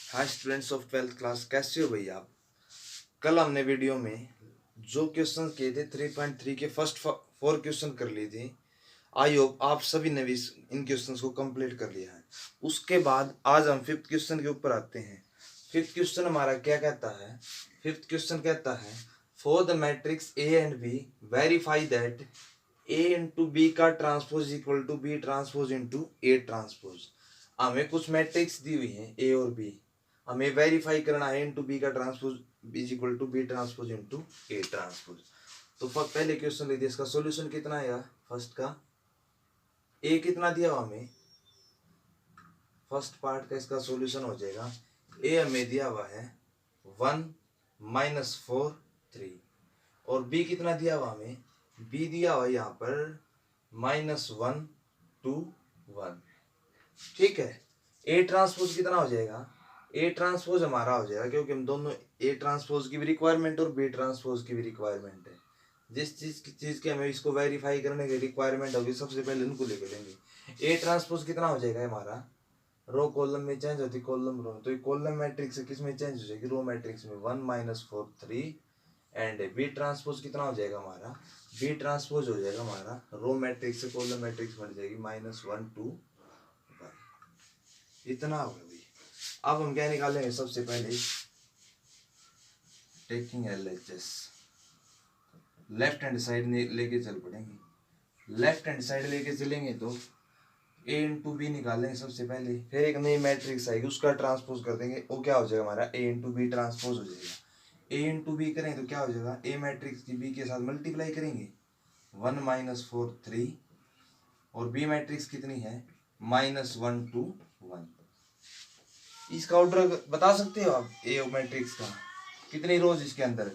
Hi students of 12th class, कैसे हो भैया आप। कल हमने वीडियो में जो क्वेश्चन किए थे 3.3 के फर्स्ट 4 क्वेश्चन कर लिए थे। आई होप आप सभी ने भी इन क्वेश्चंस को कंप्लीट कर लिया है। उसके बाद आज हम 5th क्वेश्चन के ऊपर आते हैं। 5th क्वेश्चन हमारा क्या कहता है। 5th क्वेश्चन कहता है for the matrix A and B verify that A into B का transpose equal to B transpose into A transpose. हमें कुछ मैट्रिक्स दी हुई हैं ए और बी, हमें वेरीफाई करना है इंटू बी का transpose is equal to B transpose into A transpose. तो पहले क्वेश्चन लिख दिया, इसका सॉल्यूशन कितना आएगा। फर्स्ट का ए कितना दिया हुआ हमें, फर्स्ट पार्ट का इसका सॉल्यूशन हो जाएगा। ए हमें दिया हुआ है 1 -4 3 और बी कितना दिया हुआ हमें, बी दिया हुआ यहाँ पर -1 2 1। ठीक है, ए ट्रांसपोज कितना हो जाएगा, ए ट्रांसपोज हमारा हो जाएगा क्योंकि हम दोनों ए ट्रांसपोज की भी रिक्वायरमेंट और बी ट्रांसपोज की भी रिक्वायरमेंट है। जिस चीज की हमें इसको वेरीफाई करने की रिक्वायरमेंट होगी सबसे पहले उनको लेके लेंगे। ए ट्रांसपोज कितना हो जाएगा हमारा, रो कॉलम में चेंज होती कॉलम रो, तो ये कॉलम मैट्रिक्स किस में चेंज हो जाएगी, रो मैट्रिक्स में 1 -4 3। एंड बी ट्रांसपोज कितना हो जाएगा हमारा, बी ट्रांसपोज हो जाएगा हमारा रो मैट्रिक्स से कॉलम मैट्रिक्स बन जाएगी -1 2 1। इतना होगा भाई। अब हम क्या निकालेंगे, सबसे पहले taking LHS left hand side लेके चल पड़ेंगे। लेफ्ट हैंड साइड लेके चलेंगे तो ए इंटू बी निकालेंगे सबसे पहले, फिर एक नई मैट्रिक्स आएगी उसका ट्रांसपोज कर देंगे, वो क्या हो जाएगा हमारा ए इंटू बी ट्रांसपोज हो जाएगा। ए इंटू बी करें तो क्या हो जाएगा, ए मैट्रिक्स की बी के साथ मल्टीप्लाई करेंगे 1 -4 3 और बी मैट्रिक्स कितनी है -1 2 1। इसका ऑर्डर बता सकते हो आप, ए मैट्रिक्स का कितनी रोज इसके अंदर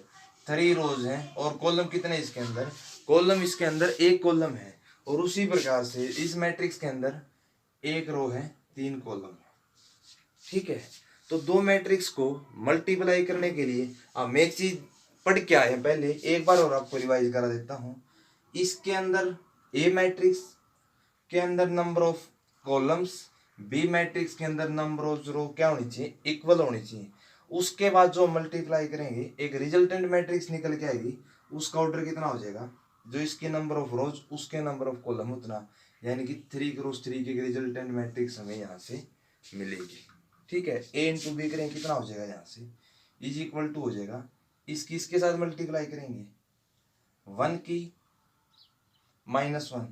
3 रोज हैं और कॉलम कितने इसके अंदर, कॉलम इसके अंदर एक कॉलम है। और उसी प्रकार से इस मैट्रिक्स के अंदर एक रो है 3 कॉलम है। ठीक है, तो दो मैट्रिक्स को मल्टीप्लाई करने के लिए हम एक चीज पढ़ के आए हैं पहले, एक बार और आपको रिवाइज करा देता हूँ। इसके अंदर ए मैट्रिक्स के अंदर number of columns, B matrix के अंदर नंबर ऑफ रो क्या होनी चाहिए, इक्वल होनी चाहिए। उसके बाद जो मल्टीप्लाई करेंगे एक रिजल्टेंट मैट्रिक्स निकल के आएगी, उसका ऑर्डर कितना हो जाएगा, जो इसके नंबर ऑफ रोज उसके नंबर ऑफ कॉलम उतना, यानी कि 3 क्रॉस 3 की रिजल्टेंट मैट्रिक्स हमें यहाँ से मिलेगी। ठीक है, ए इंटू बी करेंगे कितना हो जाएगा यहाँ से इज इक्वल टू हो जाएगा, इसके साथ मल्टीप्लाई करेंगे 1 की -1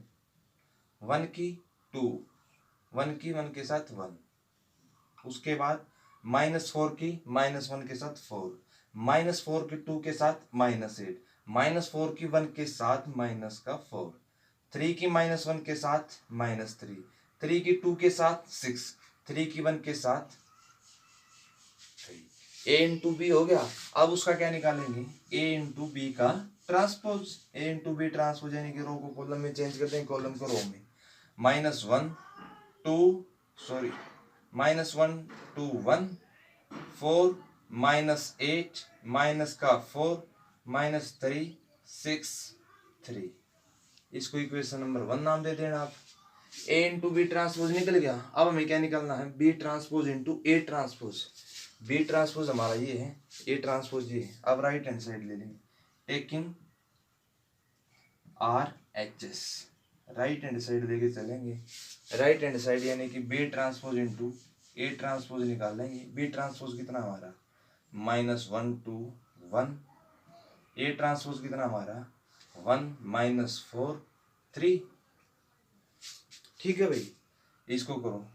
1 की 2 1 की 1 के साथ 1, उसके बाद -4 की -1 के साथ 4 -4 की 2 के साथ -8 -4 की 1 के साथ -4 3 की -1 के साथ -3 3 की 2 के साथ 6 3 की 1 के साथ 3। ए इंटू बी हो गया। अब उसका क्या निकालेंगे, ए इंटू बी का ट्रांसपोज, ए इंटू बी ट्रांसपोज यानी कि रो को कॉलम में चेंज कर देंगे, कॉलम को रो में -1 2 सॉरी -1 2 1 4 -8 माइनस का 4 -3 6 3। इसको इक्वेशन नंबर 1 नाम दे देना आप। ए इंटू बी ट्रांसपोज निकल गया। अब हमें क्या निकालना है, B transpose into A transpose. B transpose हमारा ये है, ए ट्रांसपोज ये है। अब राइट हैंड साइड ले लेंगे, taking R H S right hand side लेके चलेंगे। राइट हैंड साइड यानी कि B transpose into A transpose निकालेंगे। बी ट्रांसपोज कितना हमारा -1 2 1, ए ट्रांसपोज कितना हमारा 1 -4 3। ठीक है भाई, इसको करो,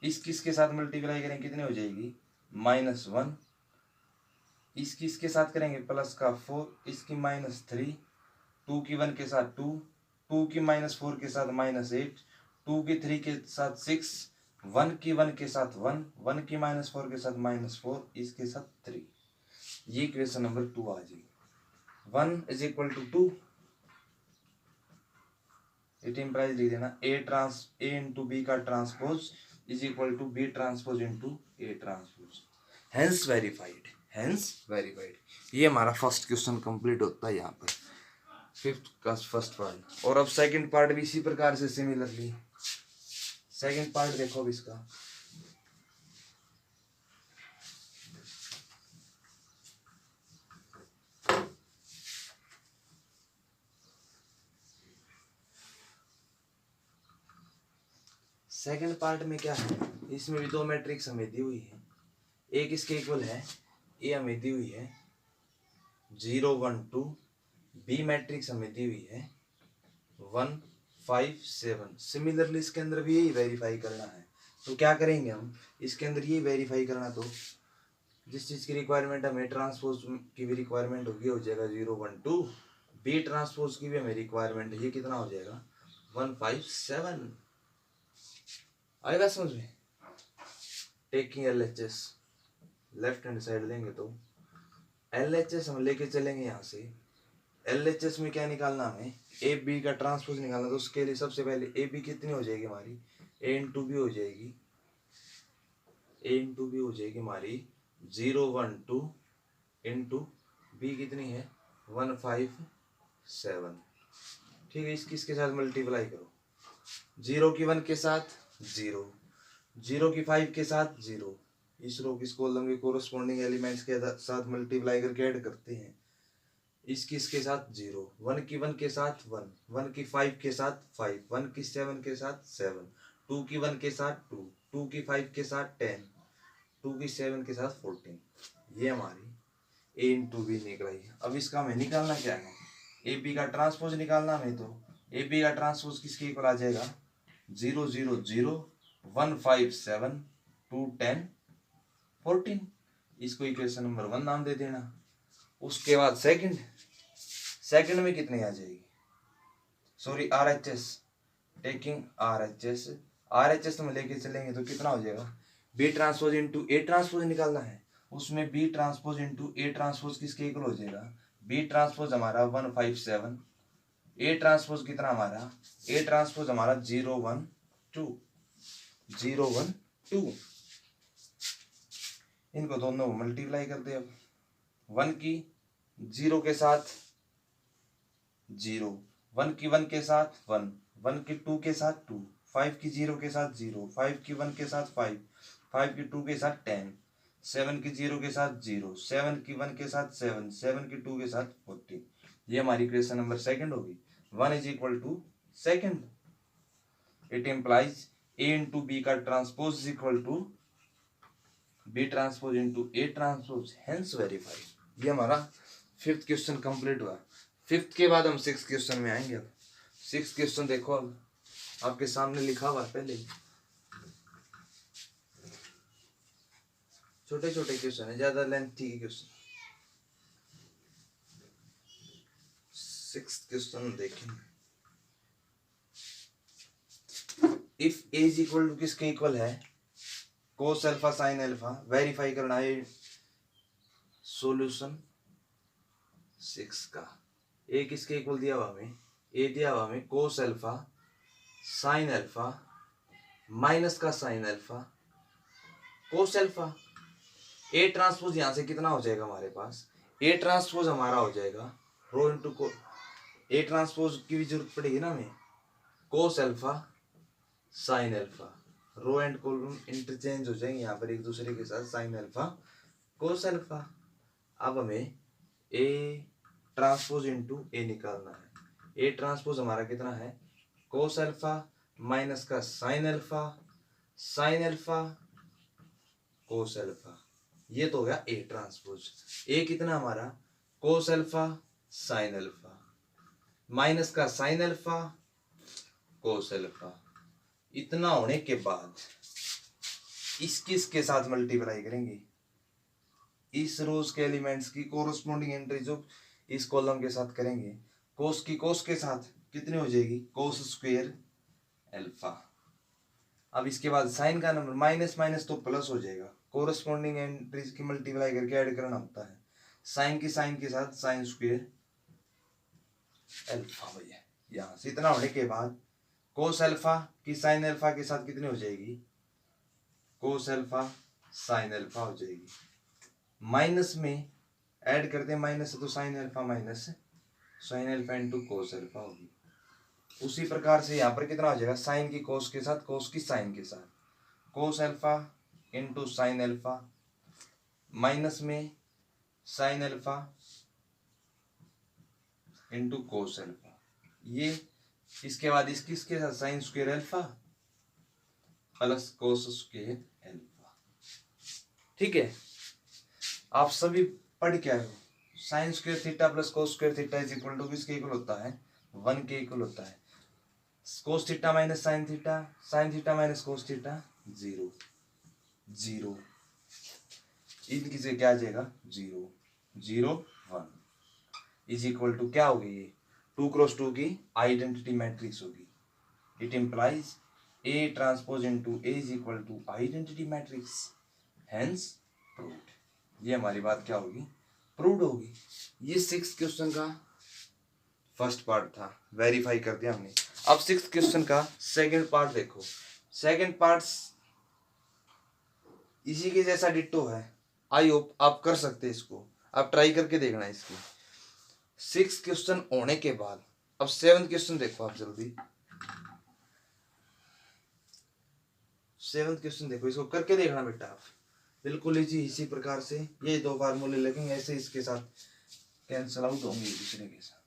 किसके साथ मल्टीप्लाई करें कितने हो जाएगी -1, इसके साथ करेंगे प्लस का 4, इसकी -3 2 की 1 के साथ 2 2 की -4 के साथ -8 2 की 3 के साथ 6 1 की 1 के साथ 1 1 की -4 के साथ -4 इसके साथ 3। ये क्वेश्चन नंबर 2 आ जाएगी। 1 is equal to 2, it implies लिख देना ए इंटू बी का transpose is equal to B transpose into A transpose. Hence verified. ये हमारा फर्स्ट क्वेश्चन कंप्लीट होता है यहाँ पर, 5th का फर्स्ट पार्ट। और अब सेकंड पार्ट भी इसी प्रकार से सिमिलरली, सेकंड पार्ट देखो अब इसका। सेकंड पार्ट में क्या है, इसमें भी दो मैट्रिक्स हमें दी हुई है। एक इसके इक्वल है, ए हमें दी हुई है 0 1 2, बी मैट्रिक्स हमें दी हुई है 1 5 7। सिमिलरली इसके अंदर भी यही वेरीफाई करना है। तो क्या करेंगे हम, इसके अंदर ये वेरीफाई करना, तो जिस चीज़ की रिक्वायरमेंट हमें ट्रांसपोज की भी रिक्वायरमेंट होगी, हो जाएगा 0 1 2। बी ट्रांसपोज की भी हमें रिक्वायरमेंट है, ये कितना हो जाएगा 1 5 7। आएगा समझ में। Taking LHS left hand side लेंगे तो LHS हम लेके चलेंगे यहाँ से। LHS में क्या निकालना हमें, ए बी का ट्रांसपोज निकालना। तो उसके लिए सबसे पहले ए बी कितनी हो जाएगी हमारी, ए इंटू बी हो जाएगी, ए इंटू बी हो जाएगी हमारी 0 1 2 इंटू बी कितनी है 1 5 7। ठीक है, इसके साथ मल्टीप्लाई करो, 0 की 1 के साथ 0, 0 की 5 के साथ 0। इस रो किस कॉलम के कोरस्पॉन्डिंग एलिमेंट्स के साथ मल्टीप्लाई करके ऐड करते हैं। इसके साथ 0, 1 की 1 के साथ 1, 1 की 5 के साथ 5, 1 की 7 के साथ 7, 2 की 1 के साथ 2, 2 की 5 के साथ 10, 2 की 7 के साथ 14। ये हमारी ए इंटू बी निकलाई। अब इसका हमें निकालना क्या है, ए बी का ट्रांसपोज निकालना हमें। तो ए बी का ट्रांसपोज किसके इक्वल आ जाएगा 0 0 0 1 5 7 2 10 14। इसको इक्वेशन नंबर 1 नाम दे देना। उसके बाद सेकंड में कितनी आ जाएगी, सॉरी RHS, टेकिंग RHS तो हम लेके चलेंगे तो कितना हो जाएगा, B transpose into A transpose निकालना है। उसमें B transpose into A transpose किसके इक्वल हो जाएगा, बी ट्रांसपोज हमारा 1 5 7, ए ट्रांसपोज कितना हमारा, ए ट्रांसपोज हमारा 0 1 2, 0 1 2। इनको दोनों मल्टीप्लाई कर दे। अब 1 की 0 के साथ 0, 1 की 1 के साथ 1, 1 की 2 के साथ 2, 5 की 0 के साथ 0, 5 की 1 के साथ 5, 5 की 2 के साथ 10, 7 की 0 के साथ 0, 7 की 1 के साथ 7, 7 की 2 के साथ 14। ये हमारी इक्वेशन नंबर सेकंड होगी। 1 is equal to second. It implies A into B का transpose is equal to B transpose into A transpose, hence verify. ये हमारा 5th क्वेश्चन कंप्लीट हुआ। 5th के बाद हम 6th क्वेश्चन में आएंगे। अब 6th क्वेश्चन देखो, अब आपके सामने लिखा हुआ है पहले, छोटे छोटे क्वेश्चन है, ज्यादा लेंथी क्वेश्चन। 6th क्वेश्चन देखेंगे। If A is equal to किसके इक्वल है, cos alpha sine alpha. Verify करना है सॉल्यूशन 6 का। ए किसके इक्वल दिया हुआ हमें, ए दिया हुआ हमें cos alpha sine alpha minus का sine alpha cos alpha. A transpose यहां से कितना हो जाएगा हमारे पास, ए ट्रांसपोज हमारा हो जाएगा रो इंटू को, ए ट्रांसपोज की भी जरूरत पड़ेगी ना हमें, cos alpha sine alpha. Row and column interchange हो जाएंगे यहाँ पर एक दूसरे के साथ, साइन अल्फा कोस अल्फा। अब हमें ए ट्रांसपोज इंटू ए निकालना है। ए ट्रांसपोज हमारा कितना है, कोस अल्फा माइनस का साइन अल्फा कोस अल्फा। ये तो हो गया ए ट्रांसपोज। ए कितना हमारा, कोस अल्फा साइन अल्फा माइनस का साइन अल्फा कोस अल्फा। इतना होने के बाद इसके साथ मल्टीप्लाई करेंगे, इस रोज के एलिमेंट्स की कोरोस्पोंडिंग एंट्री जो इस कॉलम के साथ करेंगे। कोस की कोस के साथ कितनी हो जाएगी, कोस स्क्वायर अल्फा। अब इसके बाद साइन का नंबर माइनस माइनस तो प्लस हो जाएगा, कोरोस्पोंडिंग एंट्रीज की मल्टीप्लाई करके ऐड करना होता है। साइन के साथ साइन स्क्वायर अल्फा। भैया यहाँ से इतना होने के बाद कोस अल्फा की साइन अल्फा के साथ कितनी हो जाएगी, कोस अल्फा साइन अल्फा हो जाएगी। माइनस में ऐड करते हैं, माइनस तो sign alpha minus sign alpha into cos alpha होगी। उसी प्रकार से यहाँ पर कितना हो जाएगा, साइन की कोस के साथ कोस की साइन के साथ, cos alpha into sine alpha minus में sine alpha into cos alpha. ये इसके बाद इसके साथ sine square alpha plus cos square alpha. ठीक है, आप सभी पढ़ क्या हो, sine square theta plus cos square theta is equal to किसके इक्वल होता है, 1 के इक्वल होता है। Cos theta minus sine theta minus cos theta 0 0, इनकी से क्या आ जाएगा 0 0 1 इज इक्वल टू क्या होगी, ये 2 क्रॉस 2 की आइडेंटिटी मैट्रिक्स होगी। It implies A transpose into A is equal to identity matrix, hence proved. ये हमारी बात क्या होगी, प्रूव्ड होगी। ये 6th क्वेश्चन का फर्स्ट पार्ट था, वेरीफाई कर दिया हमने। अब 6th क्वेश्चन का सेकंड पार्ट देखो। सेकंड पार्ट इसी के जैसा डिट्टो है। आई होप आप कर सकते हैं इसको, आप ट्राई करके देखना इसकी। 6th क्वेश्चन होने के बाद अब 7th क्वेश्चन देखो आप जल्दी। 7th क्वेश्चन देखो, इसको करके देखना बेटा आप, बिल्कुल इसी प्रकार से ये 2 फार्मूले लगेंगे, ऐसे इसके साथ कैंसल आउट होंगे एक दूसरे के साथ।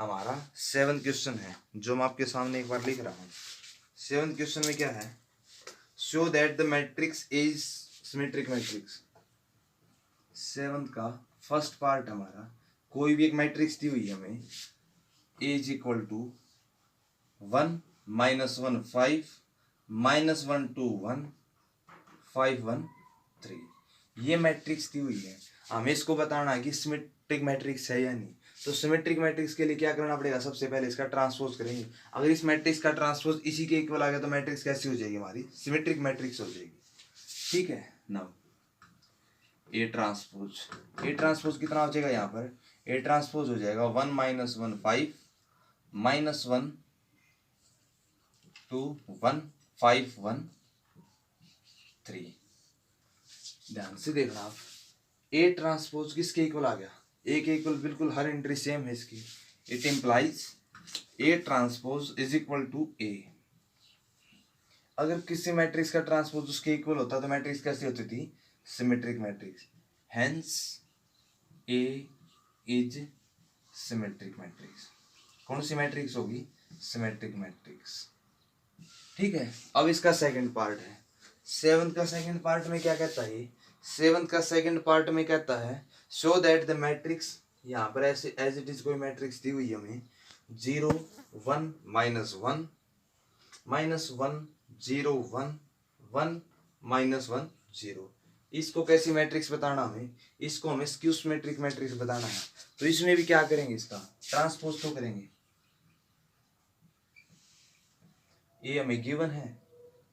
हमारा 7th क्वेश्चन है जो मैं आपके सामने एक बार लिख रहा हूँ। 7th क्वेश्चन में क्या है, show that the matrix is symmetric matrix. 7th का फर्स्ट पार्ट हमारा, कोई भी एक मैट्रिक्स दी हुई है हमें, ए इज इक्वल टू 1 -1 5 -1 2 1 5 1 3, ये मैट्रिक्स दी हुई है। हमें इसको बताना है कि सिमेट्रिक मैट्रिक्स है या नहीं। तो सिमेट्रिक मैट्रिक्स के लिए क्या करना पड़ेगा, सबसे पहले इसका ट्रांसपोज करेंगे। अगर इस मैट्रिक्स का ट्रांसपोज इसी के इक्वल आ गया तो मैट्रिक्स कैसी हो जाएगी, हमारी सिमेट्रिक मैट्रिक्स हो जाएगी। ठीक है, नाउ ए ट्रांसपोज कितना हो जाएगा, यहाँ पर ए ट्रांसपोज हो जाएगा 1 -1 5 -1 2 1 5 1 3। ध्यान से देखना आप, ए ट्रांसपोज किसके इक्वल आ गया, ए के इक्वल, बिल्कुल हर एंट्री सेम है इसकी। It implies A transpose is equal to A. अगर किसी मैट्रिक्स का ट्रांसपोज उसके इक्वल होता तो मैट्रिक्स कैसी होती थी, symmetric matrix. Hence A is symmetric matrix. कौन सी मैट्रिक्स होगी, सिमेट्रिक मैट्रिक्स। ठीक है, अब इसका सेकंड पार्ट है। 7th का सेकंड पार्ट में क्या कहता है, 7th का सेकंड पार्ट में कहता है शो दैट द मैट्रिक्स, यहाँ पर ऐसे एज इट इज कोई मैट्रिक्स दी हुई है हमें, 0 1 -1 -1 0 1 1 -1 0। इसको कैसी मैट्रिक्स बताना हमें, इसको हमें स्क्यू सिमेट्रिक मैट्रिक्स बताना है। तो इसमें भी क्या करेंगे, इसका ट्रांसपोज तो करेंगे। ये हमें गिवन है,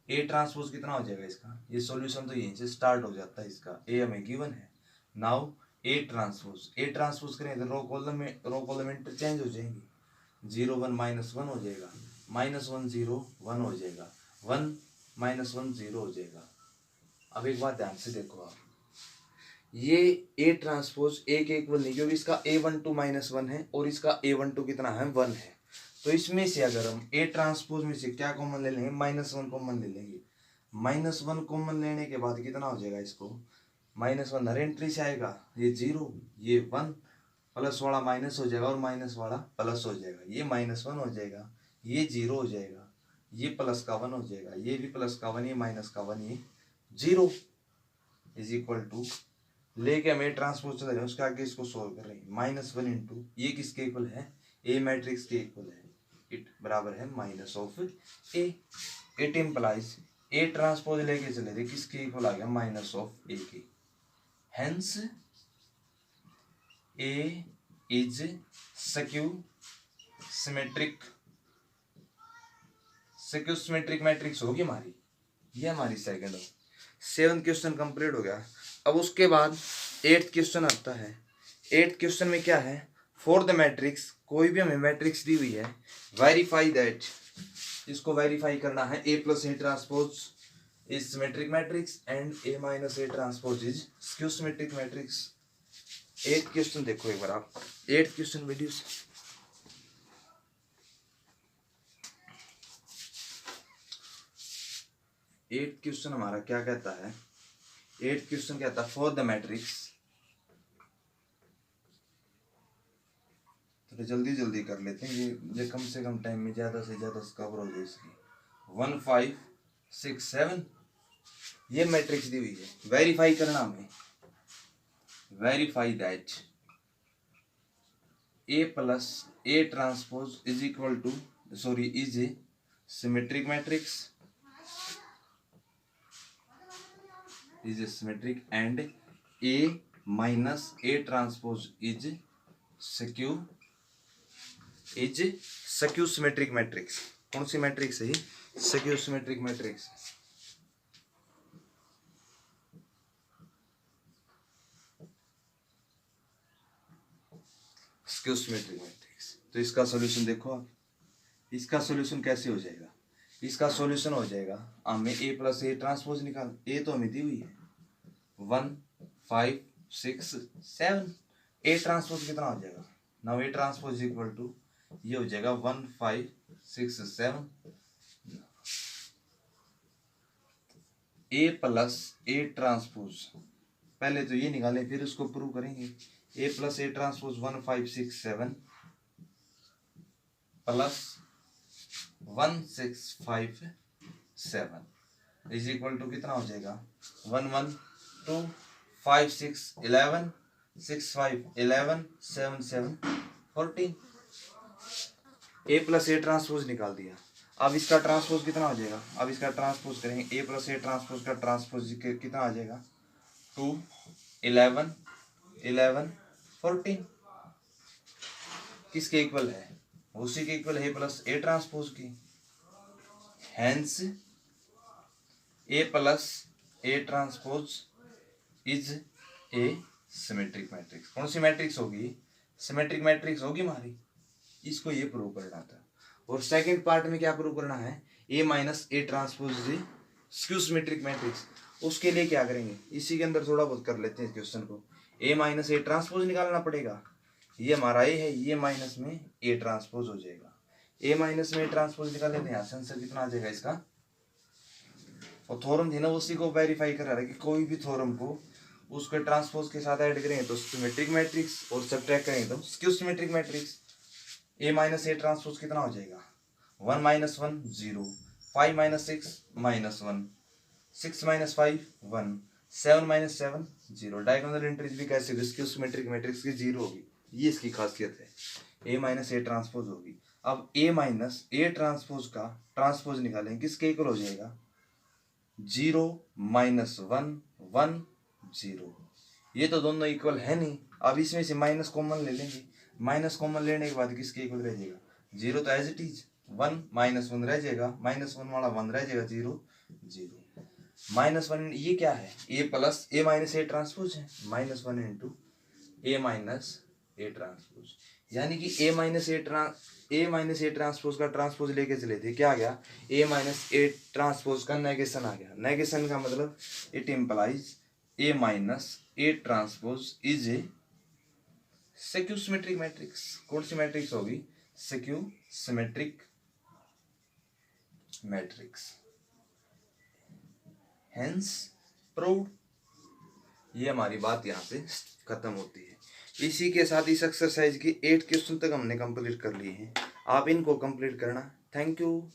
ए ट्रांसपोज कितना हो जाएगा इसका, ये सॉल्यूशन तो यहीं से स्टार्ट हो जाता है इसका। ए हमें गिवन है, नाउ ए ट्रांसपोज करें तो रो कॉलम इंटरचेंज हो जाएंगे। 0 1 -1 हो जाएगा, -1 0 1 हो जाएगा, 1 -1 0 हो जाएगा। अब एक बात ध्यान से देखो आप, ये ए ट्रांसपोज ए के इक्वल नहीं, क्योंकि इसका A12 -1 है और इसका A12 कितना है, 1 है। तो इसमें से अगर हम ए ट्रांसपोज में से क्या कॉमन ले लेंगे, -1 कॉमन ले लेंगे। -1 कॉमन लेने के बाद कितना हो जाएगा, इसको -1 हर एंट्री से आएगा, ये 0 ये 1, प्लस वाला माइनस हो जाएगा और माइनस वाला प्लस हो जाएगा, ये -1 हो जाएगा, ये 0 हो जाएगा, ये प्लस का 1 हो जाएगा, ये भी प्लस का 1, ये माइनस का 1, ये 0 इज इक्वल टू, लेके हम ए ट्रांसपोज चले जाए उसके आगे इसको सोल्व कर रहे हैं। -1 इंटू ये किसके इक्वल है, ए मैट्रिक्स के इक्वल है, इट बराबर है minus of A. It implies A transpose लेके चले थे किसके इक्वल आ गया, माइनस ऑफ ए के। Hence A is skew symmetric matrix होगी हमारी। ये हमारी सेकंड 7th क्वेश्चन कंप्लीट हो गया। अब उसके बाद 8th क्वेश्चन आता है। 8th क्वेश्चन में क्या है, फॉर द मैट्रिक्स, कोई भी हमें मैट्रिक्स दी हुई है, वेरीफाई दैट, इसको वेरीफाई करना है A plus A transpose is symmetric matrix and A minus A transpose is skew symmetric matrix. 8th question देखो एक बार आप, 8th क्वेश्चन वीडियो से। एट्थ क्वेश्चन हमारा क्या कहता है, 8th क्वेश्चन कहता है फॉर द मैट्रिक्स, तो जल्दी जल्दी कर लेते हैं, ये कम से कम टाइम में ज़्यादा से ज़्यादा कवर हो जाए इसकी। 1 5 6 7 ये मैट्रिक्स दी हुई है। वेरीफाई करना हमें, verify that A plus A transpose is equal to is a symmetric matrix, is a symmetric, and A minus A transpose is skew symmetric matrix। कौन सी मैट्रिक्स है? skew symmetric matrix। skew symmetric matrix। तो इसका solution देखो आप, इसका solution कैसे हो जाएगा? इसका सॉल्यूशन हो जाएगा, हमें A प्लस ए ट्रांसपोज निकाल, A तो हमें दी हुई है 1 5 6 7। A ट्रांसपोज कितना हो जाएगा? Now A transpose equal to ये हो जाएगा 1 5 6 7। A प्लस ए ट्रांसपोज, पहले तो ये निकालें फिर उसको प्रूव करेंगे। A plus A transpose 1 5 6 7 plus 1 6 5 7 is equal to कितना हो जाएगा? 1 1 2 5 6 11 6 5 11 7 7 14। A प्लस ए ट्रांसपोज निकाल दिया। अब इसका ट्रांसपोज कितना हो जाएगा? अब इसका ट्रांसपोज करेंगे, A प्लस ए ट्रांसपोज का ट्रांसपोज कितना आ जाएगा? 2 11 11 14। किसके इक्वल है? उसी के इक्वल है प्लस ए ट्रांसपोज की। Hence A plus A transpose is A symmetric matrix. कौन सी मैट्रिक्स होगी? सिमेट्रिक मैट्रिक्स होगी हमारी। इसको ये प्रूव करना था। और सेकंड पार्ट में क्या प्रूव करना है? A minus A transpose is skew symmetric matrix. उसके लिए क्या करेंगे? इसी के अंदर थोड़ा बहुत कर लेते हैं इस क्वेश्चन को। A माइनस ए ट्रांसपोज निकालना पड़ेगा। ये हमारा A है, ये माइनस में ए ट्रांसपोज हो जाएगा। A माइनस में ए ट्रांसपोज निकाल लेते हैं। आंसर कितना आ जाएगा इसका? और थ्योरम थी ना, उसी को वेरीफाई करा रहा है कि कोई भी थ्योरम को उसके ट्रांसपोज के साथ ऐड करेंगे तो सिमेट्रिक मैट्रिक्स, और सब्ट्रैक्ट करेंगे तो skew symmetric matrix. A minus A transpose कितना हो जाएगा? 1 minus 1 0, 5 minus 6 minus 1, 6 minus 5 1, 7 minus 7 0। Diagonal entries भी कैसे होगी? स्क्यू सिमेट्रिक मैट्रिक्स की 0 होगी। ये इसकी खासियत है। A माइनस ए ट्रांसपोज होगी। अब A माइनस ए ट्रांसपोज का ट्रांसपोज निकालेंगे, किसके इक्वल हो जाएगा? 0 माइनस 1 1 0। ये तो दोनों इक्वल है नहीं। अब इसमें से माइनस कॉमन ले लेंगे। माइनस कॉमन लेने के बाद किसके इक्वल रह जाएगा? 0 तो एज इट इज, 1 माइनस 1 रह जाएगा, माइनस 1 वाला 1 रह जाएगा, 0 0 माइनस 1। ये क्या है? A plus A minus A transpose है, minus 1 into A minus A transpose. यानी कि A माइनस ए ट्रांसपोज का ट्रांसपोज लेके चले थे, क्या आ गया? A माइनस ए ट्रांसपोज का नेगेशन आ गया। नेगेशन का मतलब it implies A minus A transpose is a skew symmetric matrix. कौन सी मैट्रिक्स होगी? Skew symmetric matrix. Hence proved. ये हमारी बात यहाँ से खत्म होती है। इसी के साथ इस एक्सरसाइज की 8 क्वेश्चन तक हमने कंप्लीट कर लिए हैं। आप इनको कंप्लीट करना। Thank you.